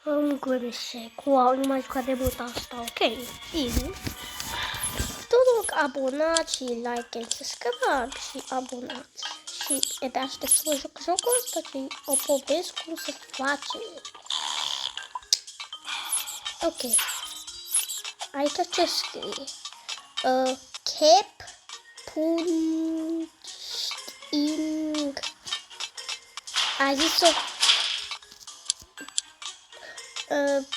I'm gonna say, wow, nu mai jucat de mult asta, ok, easy. Vă rog, abonați și like and subscribe și abonați. Și abia aștept să vă joc jocul ăsta și o povesc cum se face. Ok. Aici ce scrie? Cap punching. A zis-o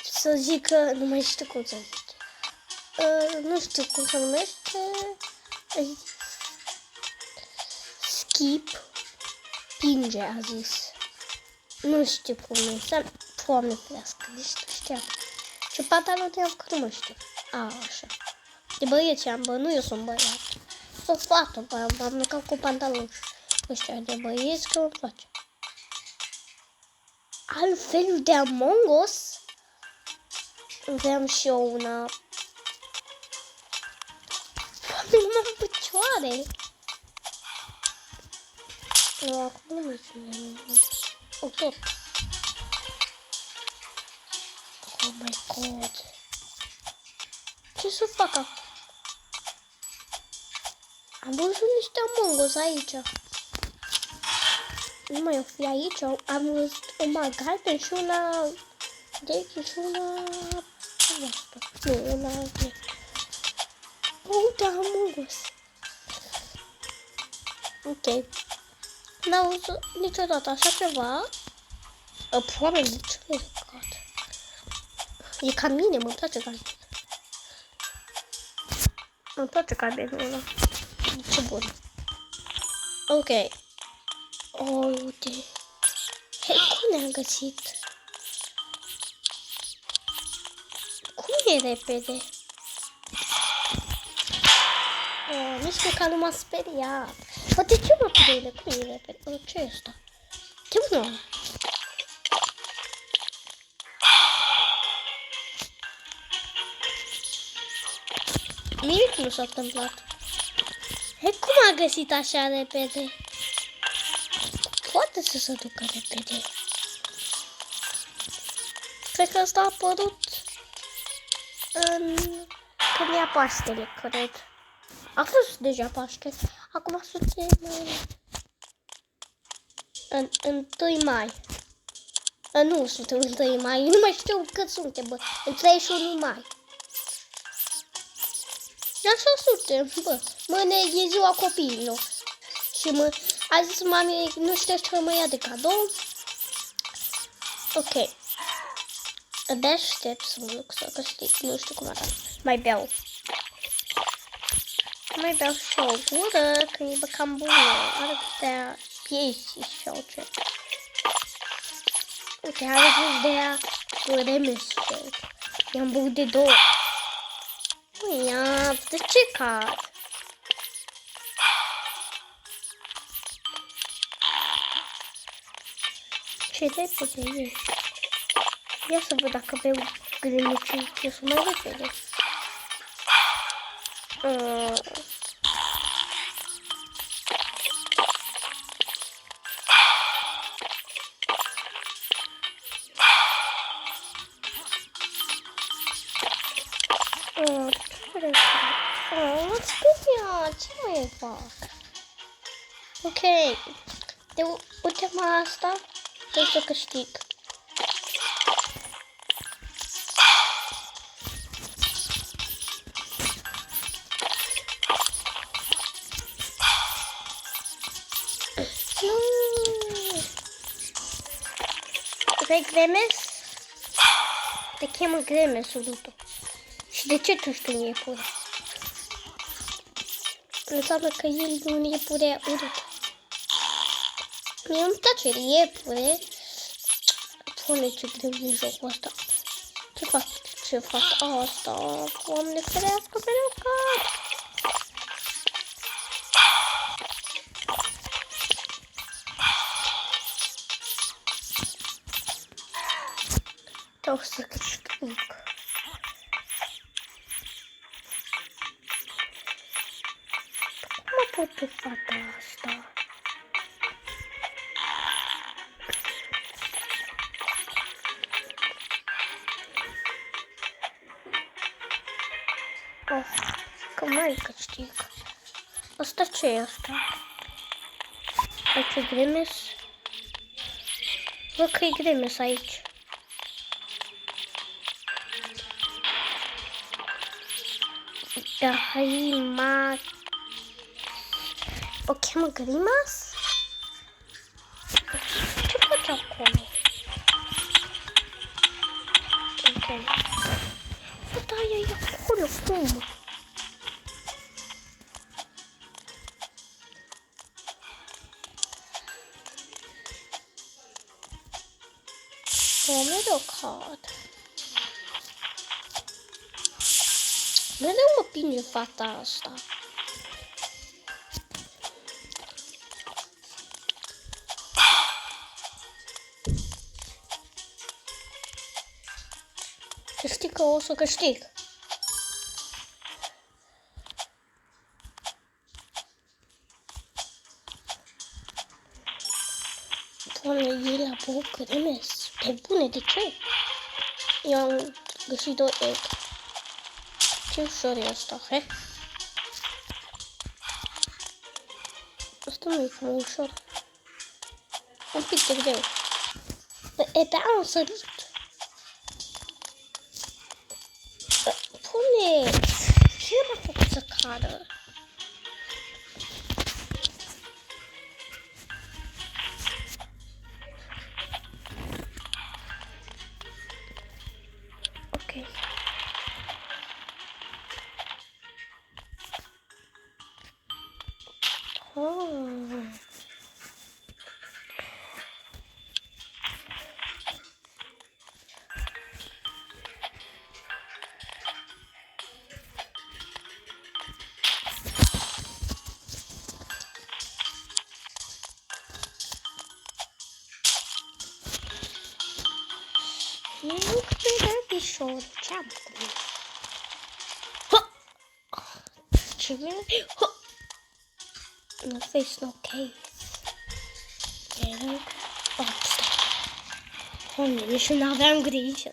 să zică, nu mai știu cum să zice. Nu știu cum se numește. Skip pinge, a zis. Nu știu cum este. Doamne ferească, deci știam. Ce pantaloni am, că nu mă știu. Așa. De băieți am, bă, nu eu sunt băiat. Sunt fată, bă, m-am mâncat cu pantaloni. Ăștia de băieți că îmi place. Altfel de Among Us. Vreau și eu una. Doamne, nu am picioare. Nu, acum nu mai ține. O, tot. Oh my god. Ce să fac acum? Am văzut niște Among Us aici. Nu mai o fi aici. Am văzut una galben și una deci și una asta. Nu, una de. Uite Among Us. Ok. N-am văzut niciodată așa ceva. Probabil de ce e cat. E ca mine, mă place ca mine. Îmi place ca mine ăla. Ce bun. Ok. Oh, uite. Hei, cum ne-am găsit? Cum e repede? Oh, nici măcar nu m-a speriat. Bă, de ce mă prinde? Cum e repede? Bă, ce e asta? Ce bună? Nimic nu s-a întâmplat. Hei, cum a găsit așa repede? Poate să se ducă repede. Cred că asta a apărut când ia Paștele, cred. A fost deja Paște. Acum suntem în 1 mai. Nu suntem în 1 mai. Nu mai știu cât suntem, bă. În 31 mai. Așa suntem, bă. Mâine e ziua copiilor. Și a zis mami, nu știu ce mă ia de cadou. Ok. Abia aștept să mă duc să câștig. Nu știu cum arată. Mai beau. Mai beau și o gură, că e bă cam bună. Are câtea piesi sau ce. Uite, are de-aia remesel. I-am băut de 2. Ia, de ce cad? Ce repede e. Ia să văd dacă beau grănicii, eu sunt mai repede. Ce mai fac? Ok. De ultima asta trebuie să câștig. Vrei Gremes? Te chemă Gremes, urâtul. Și de ce tu știi un iepure? Înseamnă că el e un iepure urât. Mie îmi place iepure. Doamne, ce greu e jocul ăsta. Ce fac asta? Doamne, ferească, ferească! Vreau să câștig. Cum pot pe fata asta? Of, că mai câștig. Asta ce e asta? Aici e Grimes? Văd că e Grimes aici. Grimas. O cheamă Grimas? Ce face acolo? Ok. Da, e acolo, cum? Mereu cad. Mereu mă pinge fata asta. Să știi că o să câștig. Doamne, e la Grimes. Pe bune, de ce? Eu am găsit 2 egg. Ce ușor e asta, he? Asta nu e cum ușor. Un pic de greu. E, da, am sărit. Doamne, ce era făcut să cadă? Ok. Oh. Nu cred că ușor. Ce-am făcut? Ce vine? No face, no case. Era... Ops. Doamne, nici nu aveam grijă.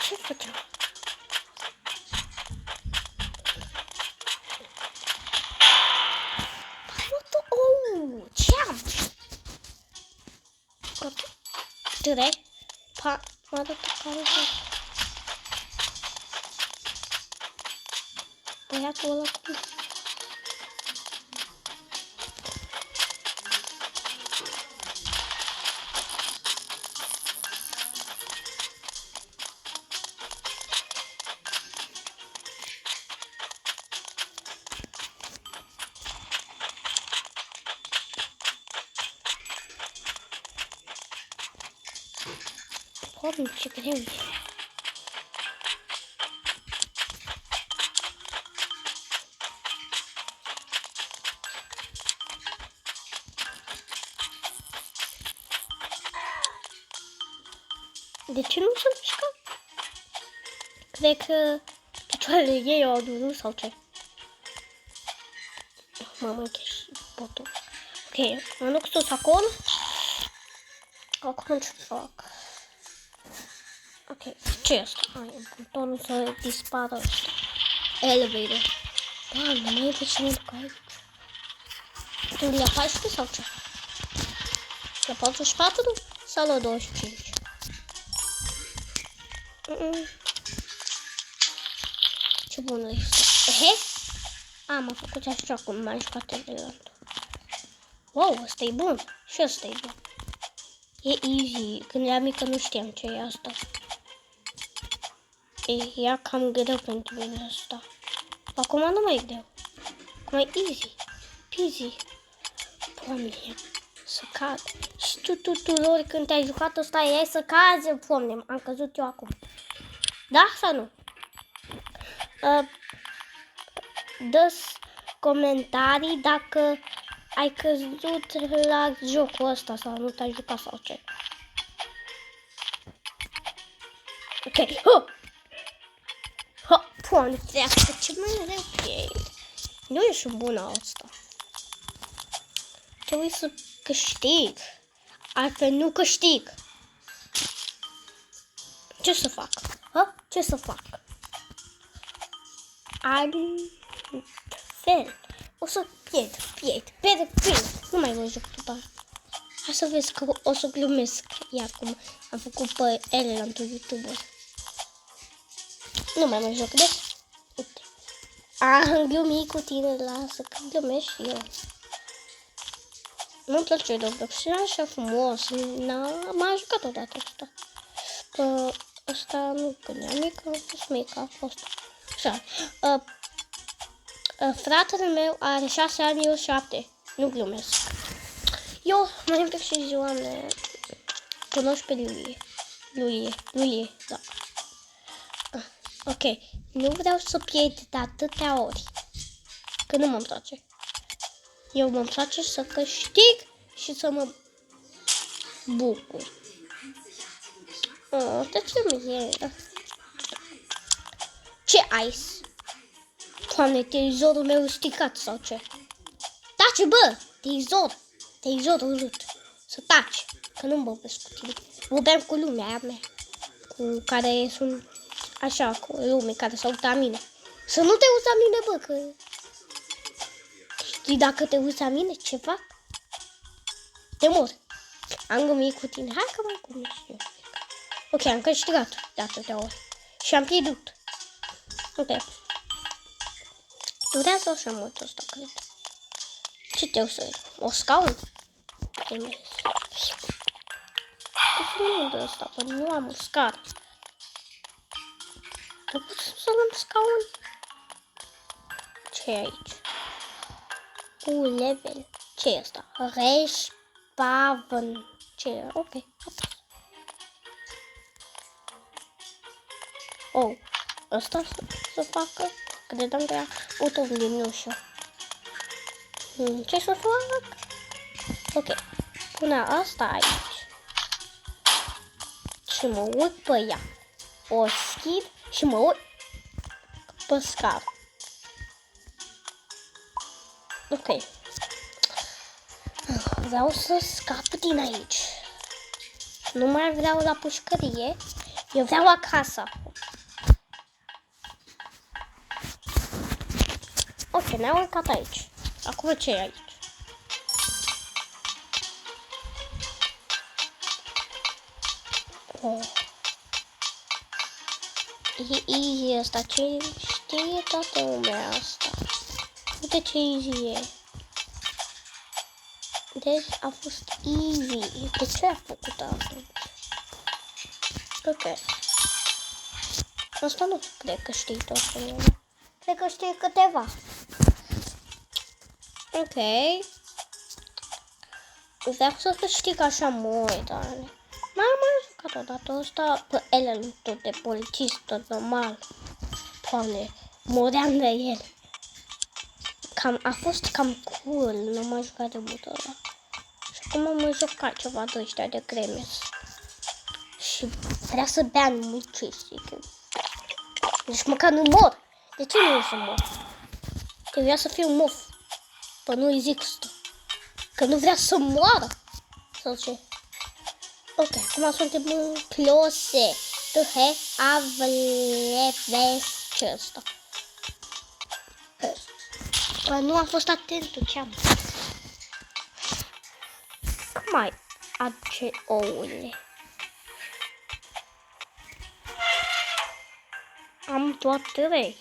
Ce făceam? Oh, ce-am? Direct? M-a dat o care băiatul ăla cum? Doamne, ce greu e. De ce nu se mișcă? Cred că picioarele ei au adunat sau ce? Mamă, închei și botul. Ok, mă duc sus acolo. Acum ce fac? Ok, ce e asta? Ai, butonul să dispară ăsta. Elevator. Doamne, mai e de ce ne duc aici? Tu la 14 sau ce? La 44 sau la 25? Ce bună este. Ehe? Am făcut așa cum m-am jucat de. Wow, ăsta e bun. Și ăsta e bun. E easy. Când eram mică nu știam ce e asta. Era cam greu pentru mine asta. Acum nu mai e greu. Acum e easy. Peasy. Doamne, să cad. Și tu, Lori, când te-ai jucat ăsta, ai să cazi. Doamne, am căzut eu acum. Da sau nu? dă comentarii dacă ai căzut la jocul ăsta sau nu te-ai jucat sau ce. Ok. Doamne ferească, ce mai rău e. Nu ești bună asta. Trebuie să câștig. Altfel nu câștig. Ce să fac? Ce să fac? Altfel. O să pierd. Nu mai mă joc tot așa. Hai să vezi că o să glumesc. Iar cum am făcut pe ele într-un YouTuber. Nu mai mă joc, deci. Uite. Am glumit cu tine, lasă că glumesc și eu. Nu-mi place Roblox, e așa frumos. M-am jucat odată asta. Că ăsta nu când eram mică, a fost mică, a fost. Așa. Fratele meu are 6 ani, eu 7. Nu glumesc. Eu mai îmi și ziua mea. Cunoști pe Lulie, da. Ok, nu vreau să pierd de atâtea ori. Că nu mă-mi place. Eu mă place să câștig și să mă bucur. De ce mizerie? Ce ice? Doamne, televizorul meu e stricat sau ce? Taci, bă! Televizor urât. Să taci, că nu-mi vorbesc cu tine. Vorbeam cu lumea aia mea. Cu care sunt așa, cu lume care se uită la mine. Să nu te uiți la mine, bă, că... Știi dacă te uiți la mine, ce fac? Te mor. Am glumit cu tine. Hai că mai glumit și eu. Ok, am câștigat de atâtea ori. Și am pierdut. Ok. Durează așa mult ăsta, cred. Ce te să o scaun? Ce mult ăsta, că nu am uscat. Nu pot să luăm scaun? Ce e aici? Level. Ce e asta? Respawn. Ce e? Ok. Oh, asta să facă? Credeam că era autolimnușă. Ce să fac? Ok. Pune asta aici. Și mă uit pe ea. O schimb și mă uit pe scară. Ok. Vreau să scap din aici. Nu mai vreau la pușcărie. Eu vreau acasă. Ok, ne-am urcat aici. Acum ce e aici? Oh. E easy asta, ce știe toată lumea asta. Uite ce easy e. Deci a fost easy. De ce a făcut atunci? Ok. Asta nu cred că știi toată lumea. Cred că știi câteva. Ok. Vreau să câștig așa mult, dar... M-am jucat odată ăsta pe Ellen, tot de polițist, tot normal. Doamne, moream de el. A fost cam cool, nu m-am jucat de mult ăla. Și acum am jucat ceva de ăștia de cremes. Și vrea să bea mult ce zic eu. Deci măcar nu mor. De ce nu o să mor? Trebuia să fiu mof. Păi nu-i zic asta. Că nu vrea să moară. Sau ce? Ok, acum suntem în close. Tu he avleves ce ăsta. Nu am fost atent ce am. Cum mai aduce ouăle? Am doar 3.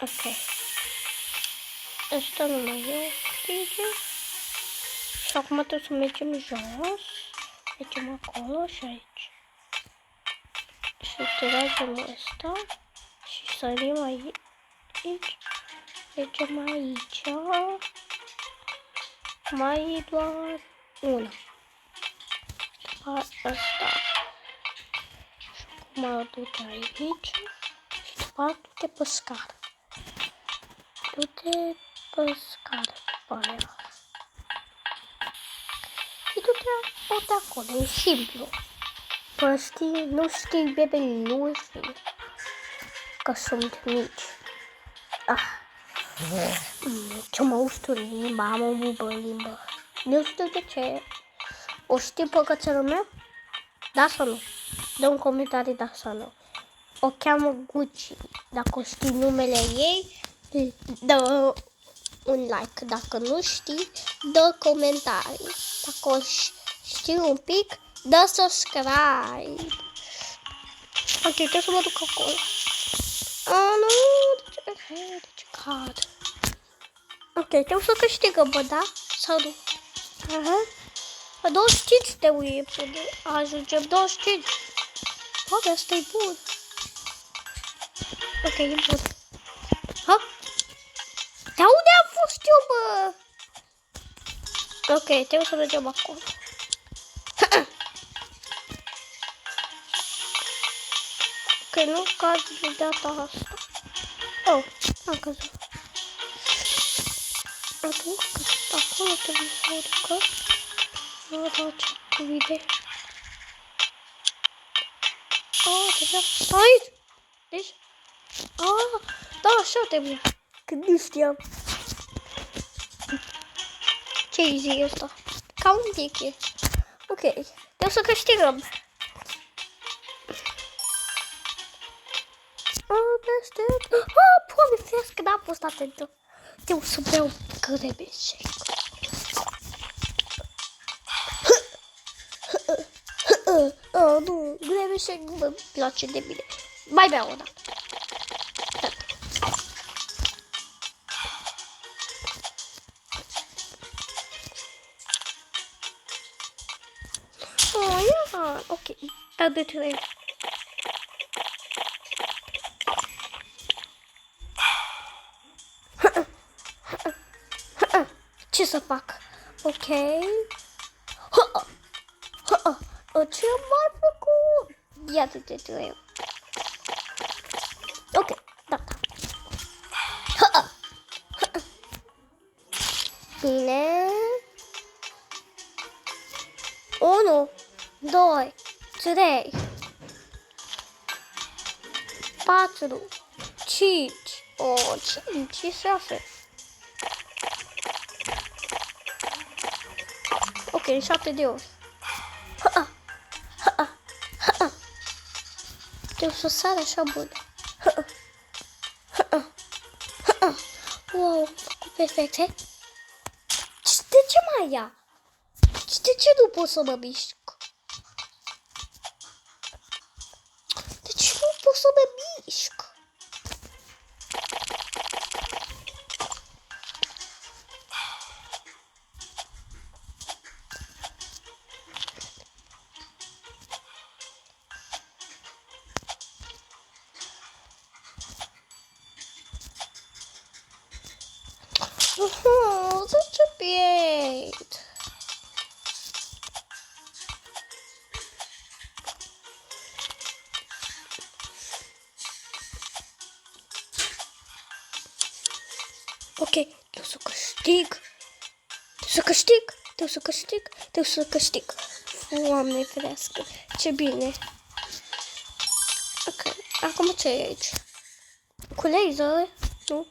Ok. Asta nu mai e stige. Și acum trebuie să mergem jos. Mergem acolo și aici. Și tragem ăsta. Și sărim aici. Mergem aici. Mai e doar una. Asta. Și acum du-te aici. Și după aceea du-te pe scară. Du-te pe scară după aia. Și du-te acolo, e simplu. Păi știi, nu știi, bebe, nu știi că sunt mici. Ce mă ustur limba, am o bubă în limbă. Nu știu de ce. O știi pe cățelul meu? Da sau nu? Dă un comentariu da sau nu. O cheamă Gucci. Dacă știi numele ei, dă un like. Dacă nu știi, dă comentarii. Dacă o știi un pic, dă subscribe. Ok, trebuie să mă duc acolo. Nu, de ce cad? Ok, trebuie să câștigăm, bă, da? Sau nu? La 25 trebuie până ajungem 25. Bă, asta e bun. Ok, e bun. Ha? Dar unde am fost eu, bă? Ok, trebuie să mergem acolo. Ok, nu cad de data asta. Oh, am căzut. Acum că acolo trebuie să mă ducă. Nu dau ce cu vide. Deja. Aici! Deci? Da, așa trebuie. Când nu știam. Ce-i zi ăsta? Ca un tic e. Ok, trebuie să câștigăm. Poate ferească, n-am fost atentă. Trebuie să beau grebe shake. Nu, grebe shake nu mă place de mine. Mai beau o dată. Ia, ok, dau de 3. Ce să fac? Ok. Ce am mai făcut? Iată de 3. Ok, da. Bine. 1, 2, 3, 4, 5, 5, 6. Ok, 7 de ori. Trebuie să sar așa bun. Wow, făcut perfect, he? De ce mai ia? De ce nu pot să mă mișc? De ce nu pot să mă mișc? Such a beat. Ok, trebuie să câștig. Trebuie să câștig. Doamne ferească, ce bine. Ok, acum ce e aici? Cu laser? Nu?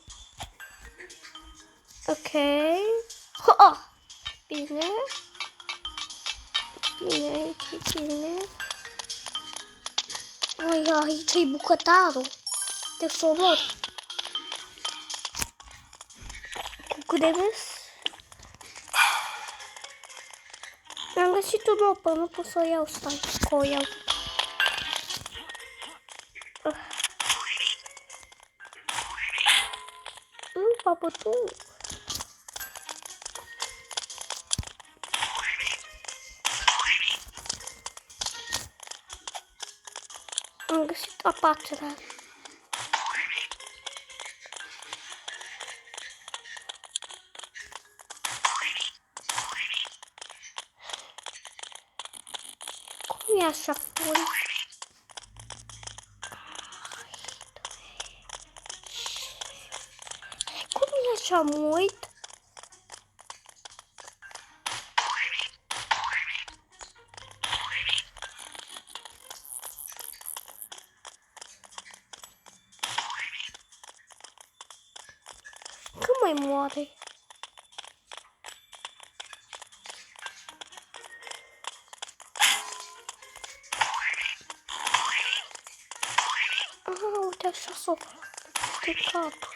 Ok. Bine. Bine, aici e bine. Aici e bucătarul. Trebuie să o omor. Cu revers. Am găsit un opă, nu pot să o iau, stai, că o iau. Papă, tu. Am găsit apacerea. Cum e așa furi? Cum așa mult. Când mai moare? Uite așa s-o de cap.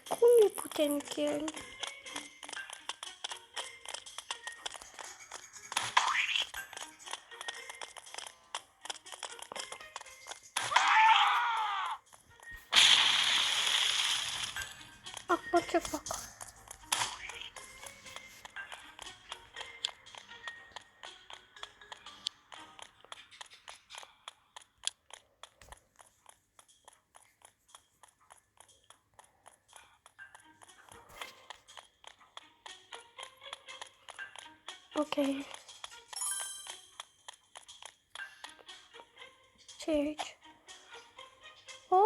Cum îi putem chelui? Acum ce fac? Ok. Ce e aici? Oh!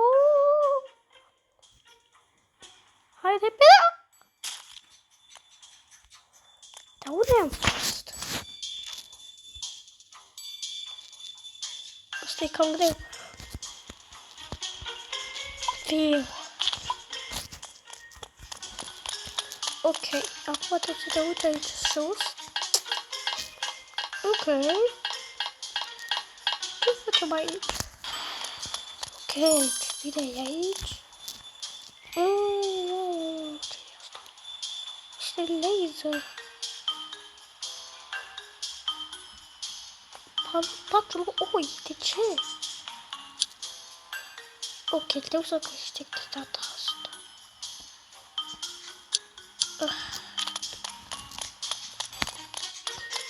Hai repede! Dar unde am fost? Asta e cam greu. Fiu. Ok, acum trebuie să te uite aici sus. Ok. Ce facem aici? Ok, ce bine e aici? Ce e asta? Este laser. 4 oi, de ce? Ok, trebuie să câștig de data asta.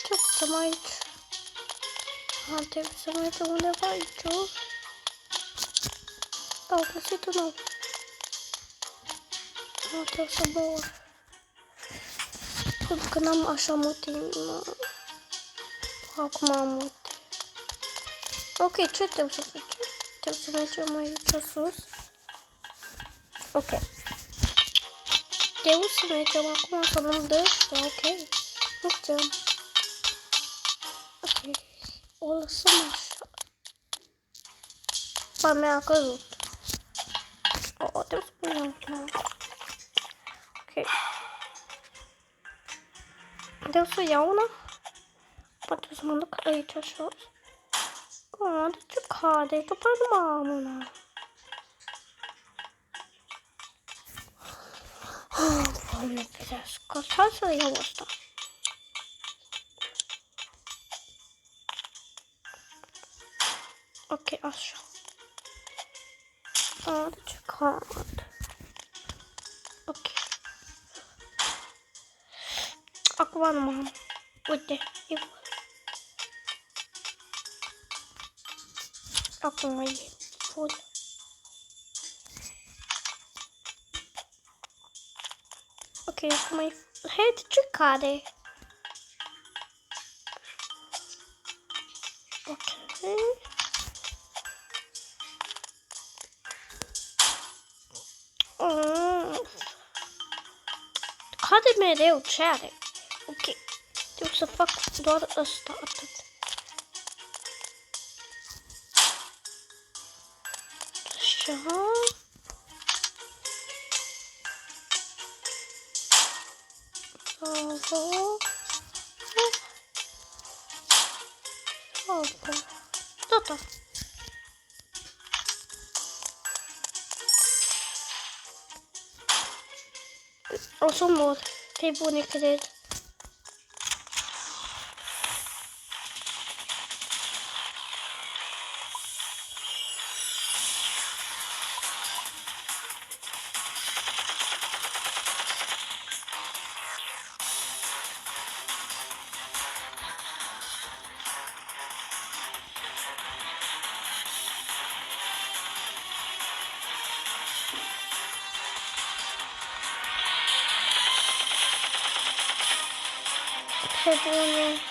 Ce facem aici? Trebuie să mergem undeva aici. Am găsit un nou. Trebuie să mor. Pentru că n-am așa mult timp. Acum am mult. Ok, ce trebuie să facem? Trebuie să mergem aici sus. Ok. Trebuie să mergem acum să luăm de ăștia, ok? Mergem. Ok. O lăsăm așa. Pa mea a căzut. Trebuie să punem acum. Ok. Trebuie să iau una. Poate să mă duc aici așa. De ce cade? După nu mai am una. Doamne, ferească. Hai să iau asta. Ok, așa. De ce cade? Ok. Acum nu mai am. Uite, e bun. Acum e full. Ok, acum e... Hei, de ce cade? Ok. Cade mereu, ce are? Ok. Trebuie să fac doar ăsta, atât. Așa. Gata. O să mor. Pe bune, cred. Ce bune.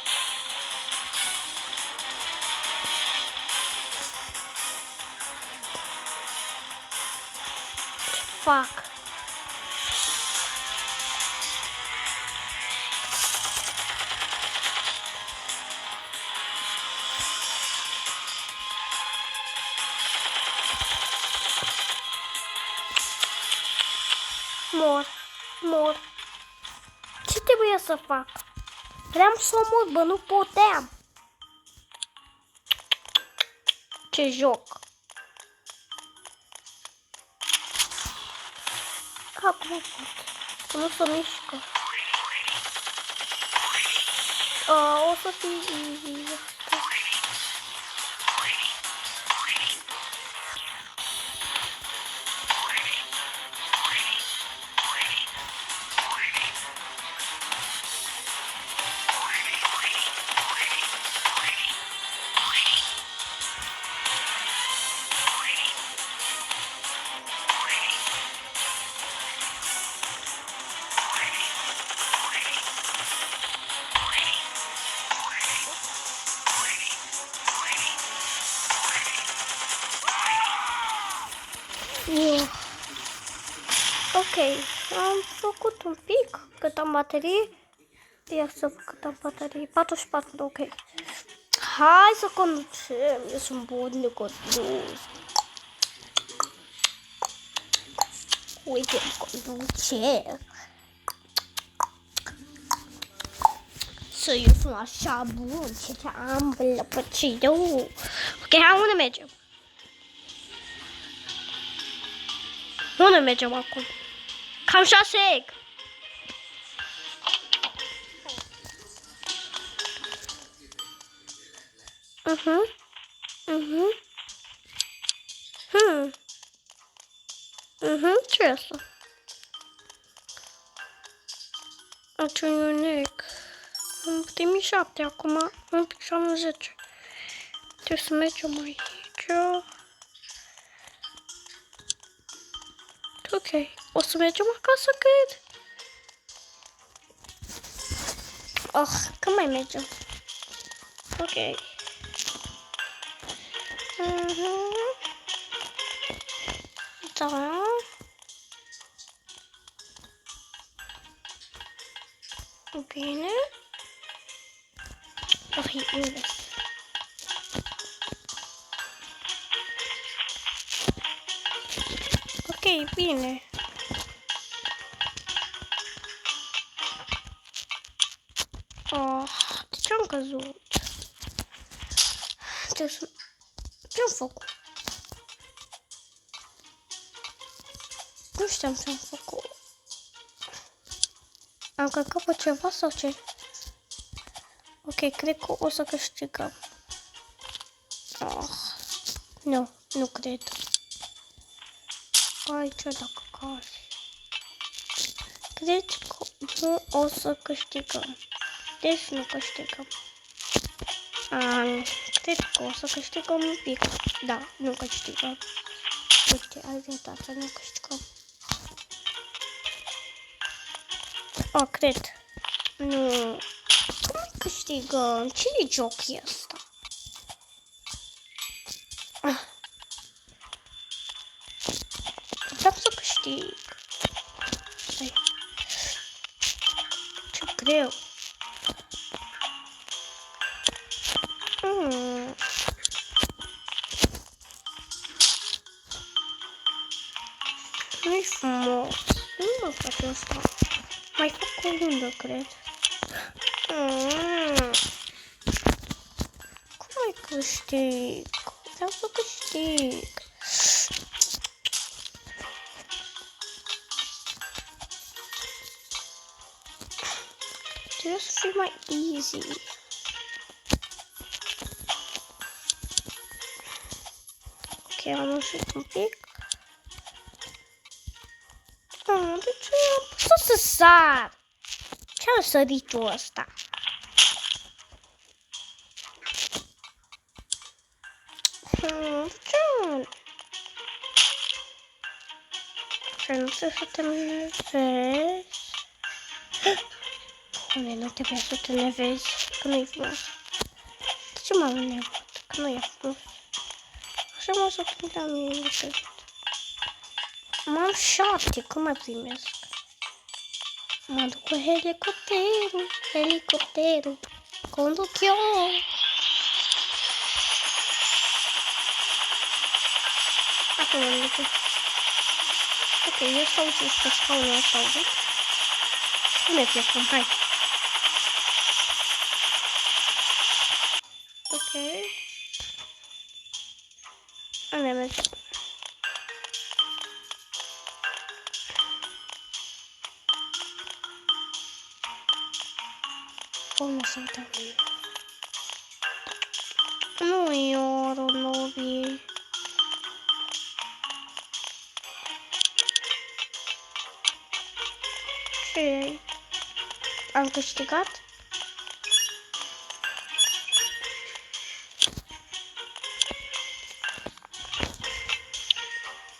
Ce fac? Mor. Ce trebuie să fac? Vreau să o mor, bă, nu puteam. Ce joc. Acum pot. Nu se mișcă. O să fie easy. Ok, am făcut un pic, cât am baterie. Ia să văd cât am baterie, 44, ok. Hai să conducem, eu sunt bun de condus. Uite, conduce. Să eu sunt așa bun, ce am plăpăcit. Ok, hai, unde mergem? Unde mergem acum? Cam 6 egg. Ce e asta? Aici e un egg. Am primit 7 acum, un pic și am 10. Trebuie să mergem aici. Ok, o să mergem acasă, cred. Când mai mergem? Ok. Da. Bine. Invers. Ok, bine. De ce am căzut? Ce-am făcut? Nu știam ce-am făcut. Am căcat pe ceva sau ce? Ok, cred că o să câștigăm. Nu cred. Aici dacă cazi. Cred că nu o să câștigăm. Deci nu câștigăm. Cred că o să câștigăm un pic. Da, nu câștigăm. Uite, ai dreptate, nu câștigăm. Cred. Nu. Cum câștigăm? Ce joc e ăsta? Vreau să câștig. Ce greu. Nu-i frumos. Nu mă face asta. Mai fac o rundă, cred. Cum mai câștig? Vreau să câștig. Trebuie să fie mai easy. Ok, am ieșit un pic. De ce am putut să sar? Ce-am săritul ăsta? Ce nu știu să te mânezi. Doamne, nu trebuie să te nevezi, că nu-i frumos. De ce m-am înnevat? Că nu e frumos. Așa mă să prindeam mie. M-am 7, cum mai primesc? Mă duc cu helicopterul, conduc eu. Acum am duc. Ok, eu stau sus pe scaunul ăsta, auzi? Nu plecăm, hai. Ok. Unde mergem? Cum să uităm? Nu e oro, Nobi. Ce? Am câștigat?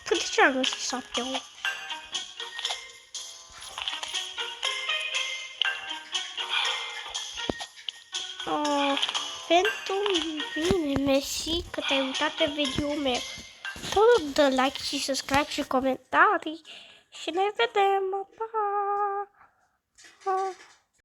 Păi de ce am găsit 7 ori? Oh, pentru mine, mersi că te-ai uitat pe video-ul meu. Dă like și subscribe și comentarii și ne vedem!